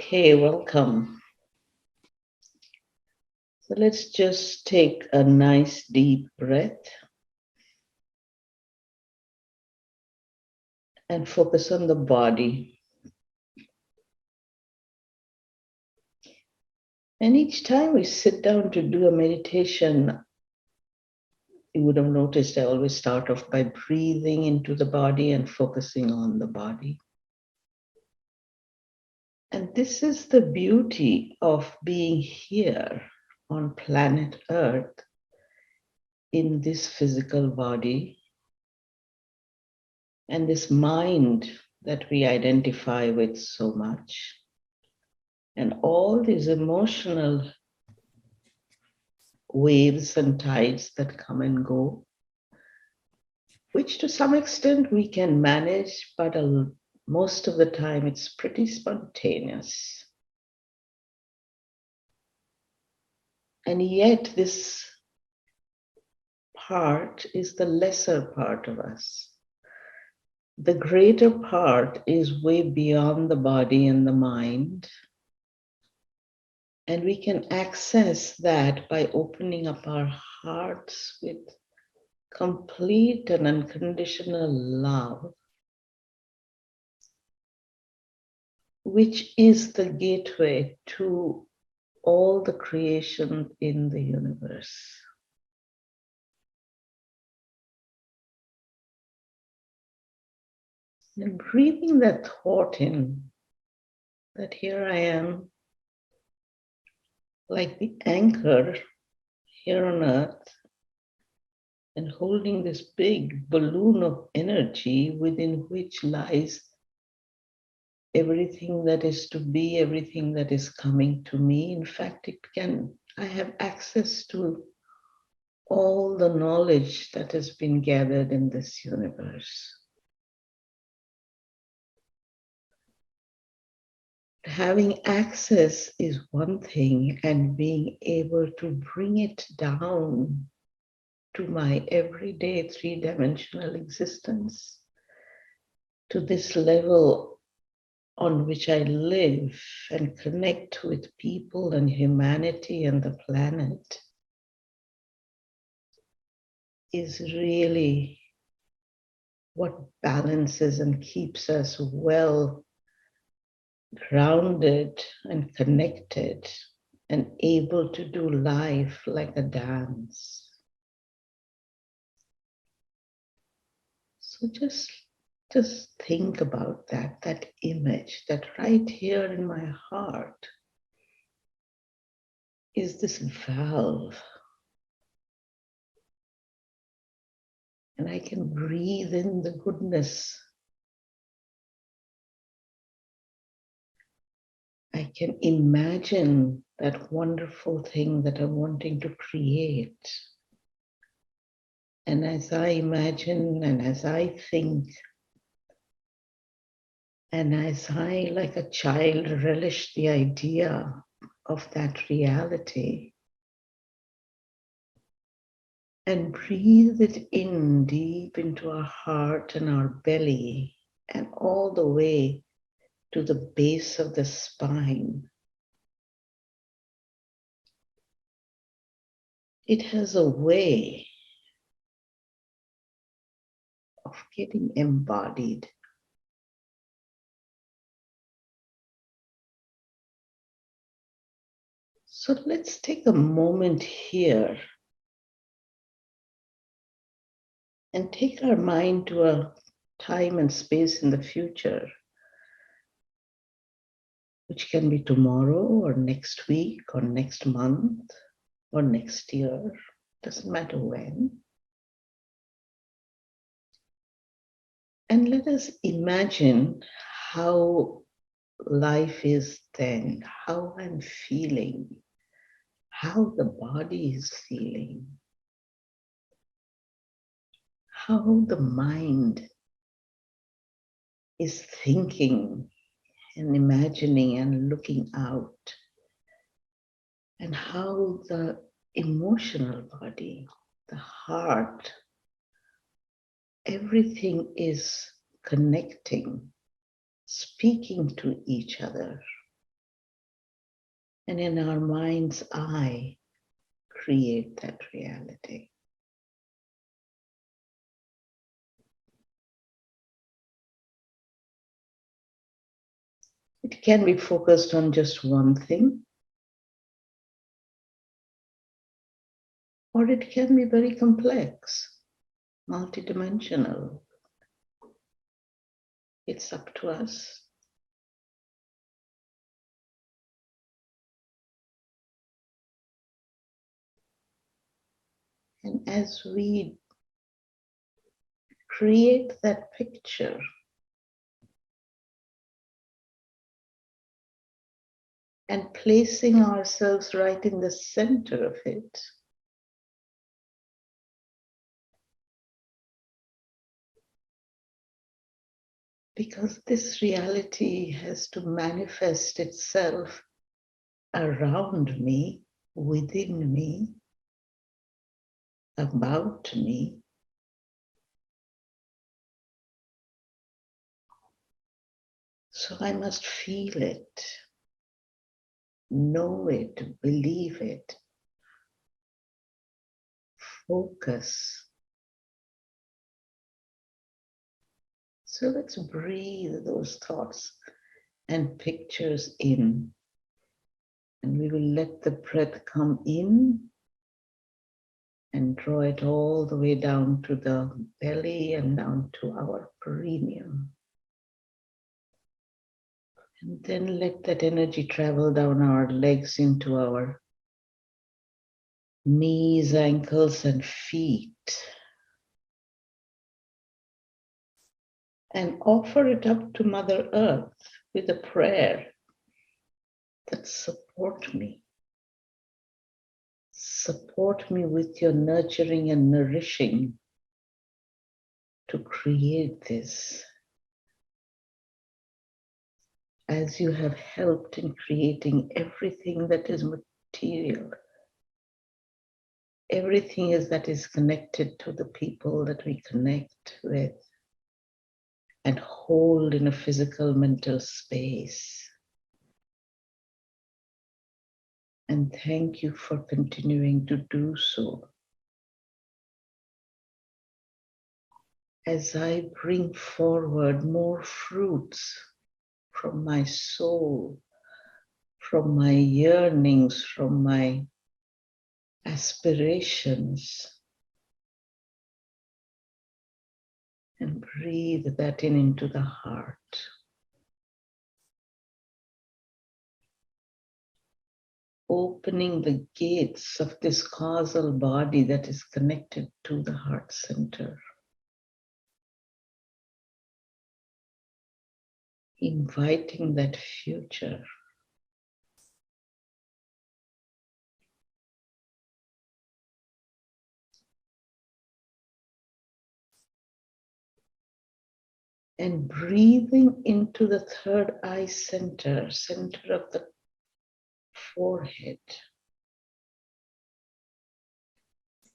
Okay, welcome. So let's just take a nice deep breath and focus on the body. And each time we sit down to do a meditation, you would have noticed I always start off by breathing into the body and focusing on the body. And this is the beauty of being here on planet Earth in this physical body and this mind that we identify with so much. And all these emotional waves and tides that come and go, which to some extent we can manage, but most of the time it's pretty spontaneous. And yet this part is the lesser part of us. The greater part is way beyond the body and the mind. And we can access that by opening up our hearts with complete and unconditional love, which is the gateway to all the creation in the universe. And breathing that thought in, that here I am, like the anchor here on earth, and holding this big balloon of energy within which lies everything that is to be, everything that is coming to me. In fact, I have access to all the knowledge that has been gathered in this universe. Having access is one thing, and being able to bring it down to my everyday three-dimensional existence, to this level on which I live and connect with people and humanity and the planet, is really what balances and keeps us well grounded and connected and able to do life like a dance. So just think about that image, that right here in my heart is this valve. And I can breathe in the goodness. I can imagine that wonderful thing that I'm wanting to create. And as I imagine and as I think, and as I, like a child, relish the idea of that reality and breathe it in deep into our heart and our belly and all the way to the base of the spine, it has a way of getting embodied. So let's take a moment here and take our mind to a time and space in the future, which can be tomorrow or next week or next month or next year, doesn't matter when. And let us imagine how life is then, how I'm feeling, how the body is feeling, how the mind is thinking and imagining and looking out, and how the emotional body, the heart, everything is connecting, speaking to each other. And in our mind's eye, create that reality. It can be focused on just one thing, or it can be very complex, multidimensional. It's up to us. And as we create that picture, and placing ourselves right in the center of it, because this reality has to manifest itself around me, within me, about me. So I must feel it, know it, believe it, focus. So let's breathe those thoughts and pictures in. And we will let the breath come in and draw it all the way down to the belly and down to our perineum. And then let that energy travel down our legs into our knees, ankles, and feet. And offer it up to Mother Earth with a prayer that support me. Support me with your nurturing and nourishing to create this. As you have helped in creating everything that is material, everything that is connected to the people that we connect with and hold in a physical mental space. And thank you for continuing to do so. As I bring forward more fruits from my soul, from my yearnings, from my aspirations, and breathe that in into the heart. Opening the gates of this causal body that is connected to the heart center. Inviting that future. And breathing into the third eye center, center of the forehead,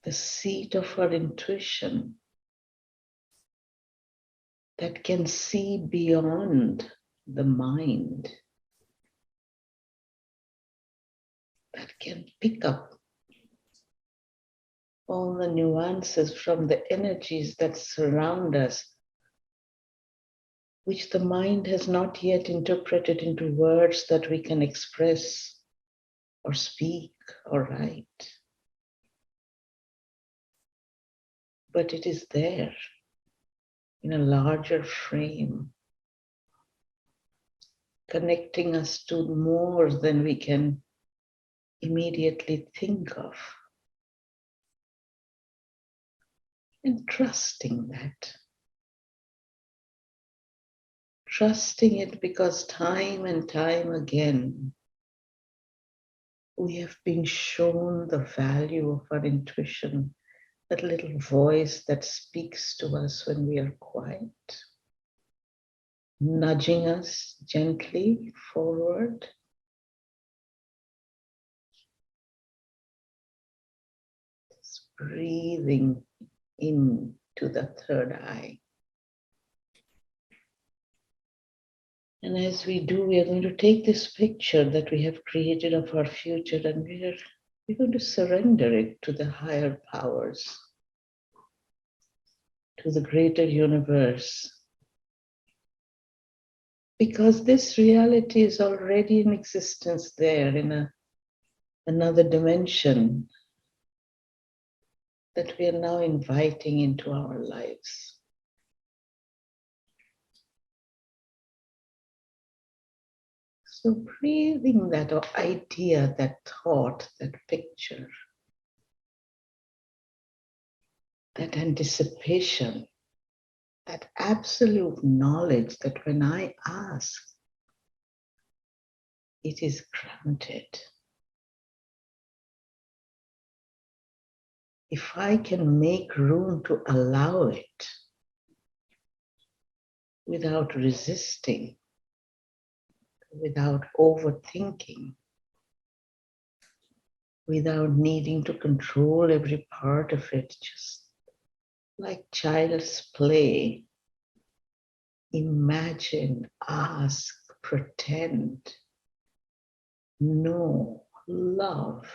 the seat of our intuition that can see beyond the mind, that can pick up all the nuances from the energies that surround us, which the mind has not yet interpreted into words that we can express or speak or write. But it is there in a larger frame, connecting us to more than we can immediately think of. And trusting that. Trusting it because time and time again, we have been shown the value of our intuition, that little voice that speaks to us when we are quiet, nudging us gently forward. Just breathing into the third eye. And as we do, we are going to take this picture that we have created of our future and we're going to surrender it to the higher powers, to the greater universe. Because this reality is already in existence there in another dimension that we are now inviting into our lives. So breathing that idea, that thought, that picture, that anticipation, that absolute knowledge that when I ask, it is granted. If I can make room to allow it without resisting, without overthinking, without needing to control every part of it, just like child's play, imagine, ask, pretend, know, love,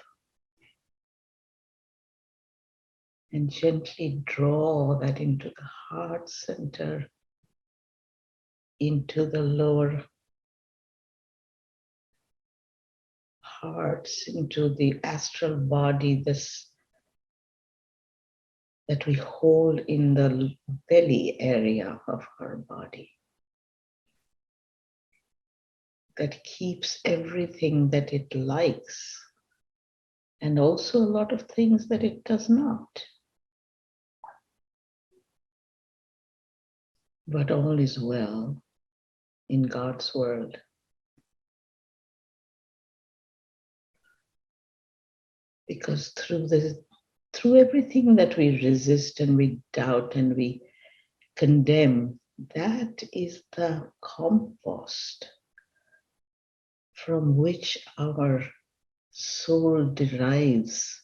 and gently draw that into the heart center, into the lower hearts, into the astral body, this that we hold in the belly area of our body, that keeps everything that it likes and also a lot of things that it does not. But all is well in God's world. Because through everything that we resist and we doubt and we condemn, that is the compost from which our soul derives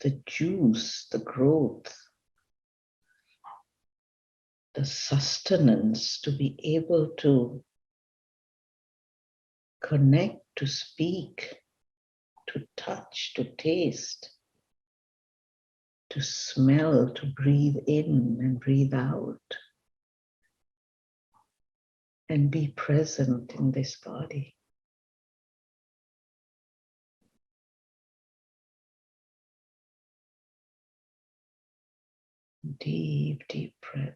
the juice, the growth, the sustenance to be able to connect, to speak, to touch, to taste, to smell, to breathe in and breathe out, and be present in this body. Deep, deep breath.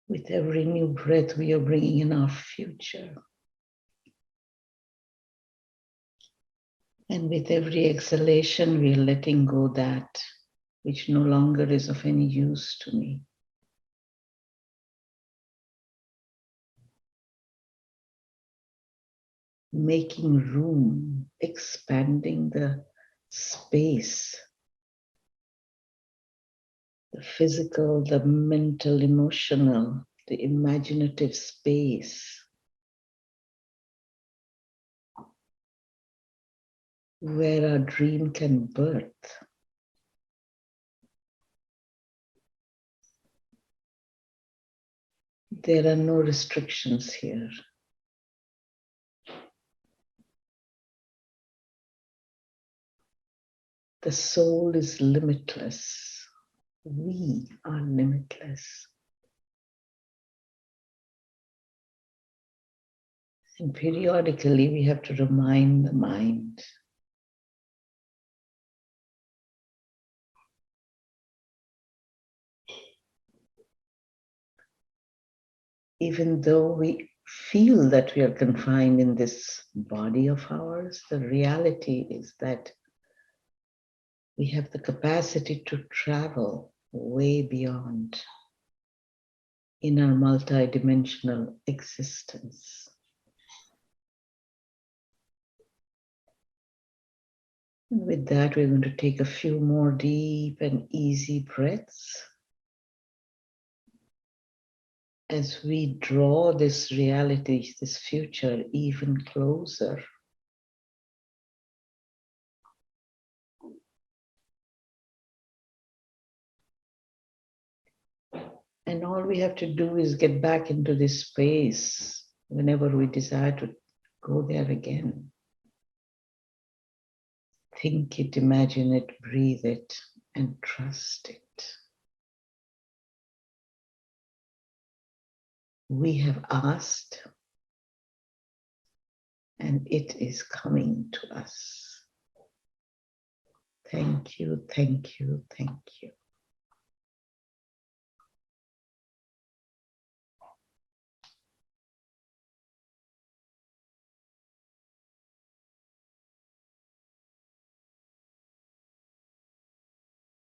With every new breath, we are bringing in our future. And with every exhalation, we are letting go that which no longer is of any use to me. Making room, expanding the space, the physical, the mental, emotional, the imaginative space, where our dream can birth. There are no restrictions here. The soul is limitless. We are limitless. And periodically we have to remind the mind even though we feel that we are confined in this body of ours, the reality is that we have the capacity to travel way beyond in our multidimensional existence. And with that, we're going to take a few more deep and easy breaths as we draw this reality, this future, even closer. And all we have to do is get back into this space whenever we desire to go there again. Think it, imagine it, breathe it, and trust it. We have asked, and it is coming to us. Thank you, thank you, thank you.